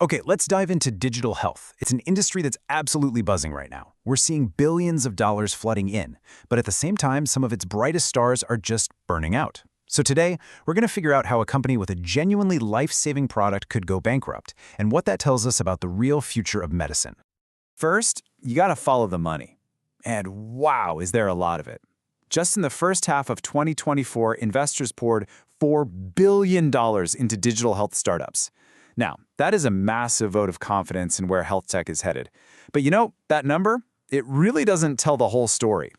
Okay, let's dive into digital health. It's an industry that's absolutely buzzing right now. We're seeing billions of dollars flooding in, but at the same time, some of its brightest stars are just burning out. So today, we're going to figure out how a company with a genuinely life-saving product could go bankrupt, and what that tells us about the real future of medicine. First, you gotta follow the money. And wow, is there a lot of it. Just in the first half of 2024, investors poured $4 billion into digital health startups. Now, that is a massive vote of confidence in where health tech is headed. But that number, it really doesn't tell the whole story.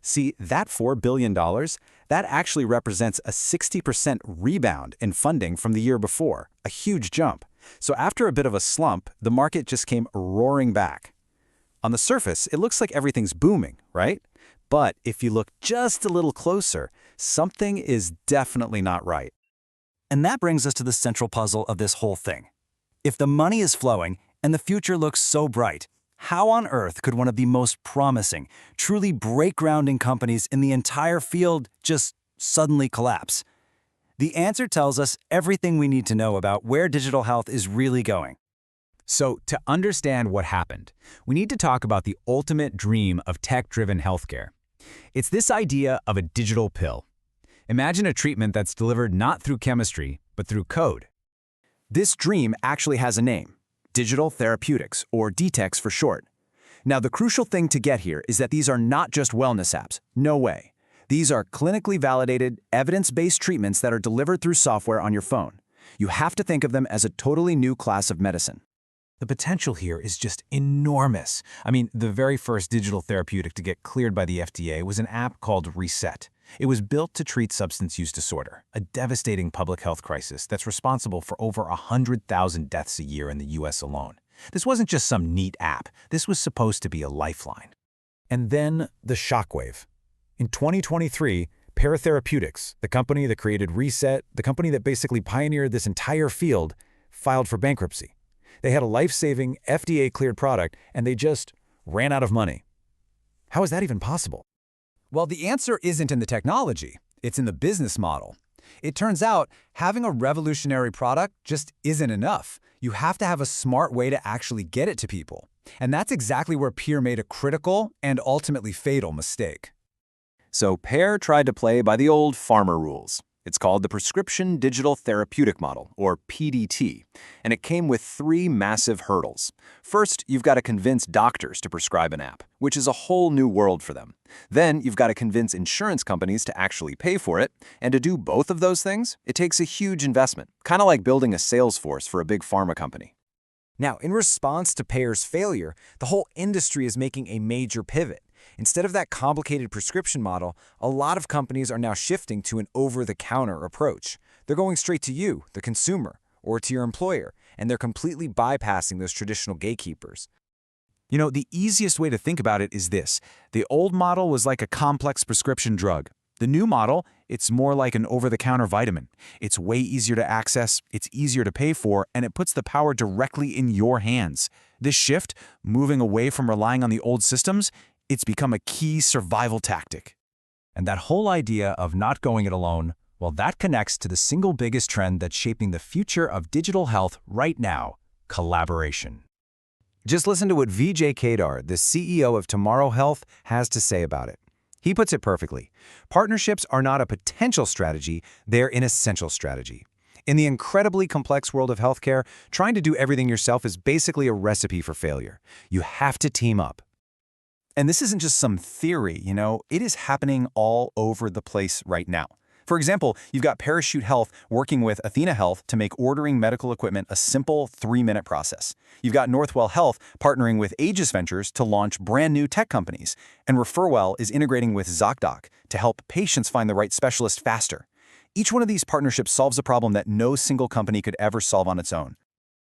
See, that $4 billion, that actually represents a 60% rebound in funding from the year before, a huge jump. So after a bit of a slump, the market just came roaring back. On the surface, it looks like everything's booming, right? But if you look just a little closer, something is definitely not right. And that brings us to the central puzzle of this whole thing. If the money is flowing and the future looks so bright, how on earth could one of the most promising, truly break-grounding companies in the entire field just suddenly collapse? The answer tells us everything we need to know about where digital health is really going. So, to understand what happened, we need to talk about the ultimate dream of tech-driven healthcare. It's this idea of a digital pill. Imagine a treatment that's delivered not through chemistry, but through code. This dream actually has a name, digital therapeutics, or DTEX for short. Now, the crucial thing to get here is that these are not just wellness apps. No way. These are clinically validated, evidence-based treatments that are delivered through software on your phone. You have to think of them as a totally new class of medicine. The potential here is just enormous. I mean, the very first digital therapeutic to get cleared by the FDA was an app called Reset. It was built to treat substance use disorder, a devastating public health crisis that's responsible for over 100,000 deaths a year in the US alone. This wasn't just some neat app. This was supposed to be a lifeline. And then the shockwave. In 2023, Pear, the company that created Reset, the company that basically pioneered this entire field, filed for bankruptcy. They had a life-saving, FDA-cleared product, and they just ran out of money. How is that even possible? Well, the answer isn't in the technology. It's in the business model. It turns out having a revolutionary product just isn't enough. You have to have a smart way to actually get it to people. And that's exactly where Pear made a critical and ultimately fatal mistake. So Pear tried to play by the old farmer rules. It's called the Prescription Digital Therapeutic Model, or PDT, and it came with 3 massive hurdles. First, you've got to convince doctors to prescribe an app, which is a whole new world for them. Then, you've got to convince insurance companies to actually pay for it, and to do both of those things, it takes a huge investment, kind of like building a sales force for a big pharma company. Now, in response to Pear's failure, the whole industry is making a major pivot. Instead of that complicated prescription model, a lot of companies are now shifting to an over-the-counter approach. They're going straight to you, the consumer, or to your employer, and they're completely bypassing those traditional gatekeepers. The easiest way to think about it is this. The old model was like a complex prescription drug. The new model, it's more like an over-the-counter vitamin. It's way easier to access, it's easier to pay for, and it puts the power directly in your hands. This shift, moving away from relying on the old systems, it's become a key survival tactic. And that whole idea of not going it alone, well, that connects to the single biggest trend that's shaping the future of digital health right now, collaboration. Just listen to what Vijay Kedar, the CEO of Tomorrow Health, has to say about it. He puts it perfectly. Partnerships are not a potential strategy, they're an essential strategy. In the incredibly complex world of healthcare, trying to do everything yourself is basically a recipe for failure. You have to team up. And this isn't just some theory, it is happening all over the place right now. For example, you've got Parachute Health working with Athena Health to make ordering medical equipment a simple 3-minute process. You've got Northwell Health partnering with Aegis Ventures to launch brand new tech companies. And Referwell is integrating with ZocDoc to help patients find the right specialist faster. Each one of these partnerships solves a problem that no single company could ever solve on its own.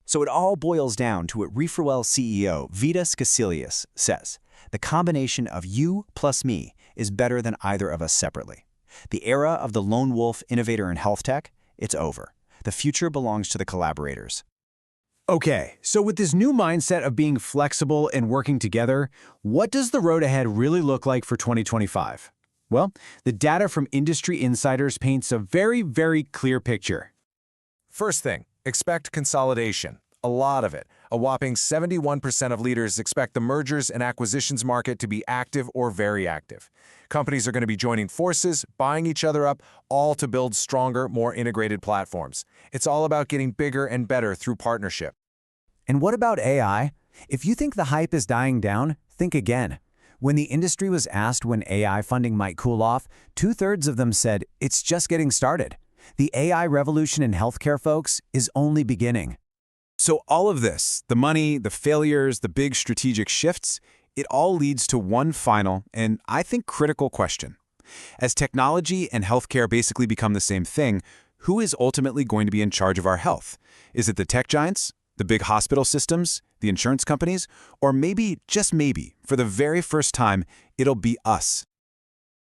So it all boils down to what Referwell CEO Vitas Kasilias says. The combination of you plus me is better than either of us separately. The era of the lone wolf innovator in health tech, it's over. The future belongs to the collaborators. Okay, so with this new mindset of being flexible and working together, what does the road ahead really look like for 2025? Well, the data from industry insiders paints a very, very clear picture. First thing, expect consolidation. a lot of it. A whopping 71% of leaders expect the mergers and acquisitions market to be active or very active. Companies are going to be joining forces, buying each other up, all to build stronger, more integrated platforms. It's all about getting bigger and better through partnership. And what about AI? If you think the hype is dying down, think again. When the industry was asked when AI funding might cool off, 2/3 of them said it's just getting started. The AI revolution in healthcare, folks, is only beginning. So all of this, the money, the failures, the big strategic shifts, it all leads to one final and I think critical question. As technology and healthcare basically become the same thing, who is ultimately going to be in charge of our health? Is it the tech giants, the big hospital systems, the insurance companies, or maybe, just maybe, for the very first time, it'll be us,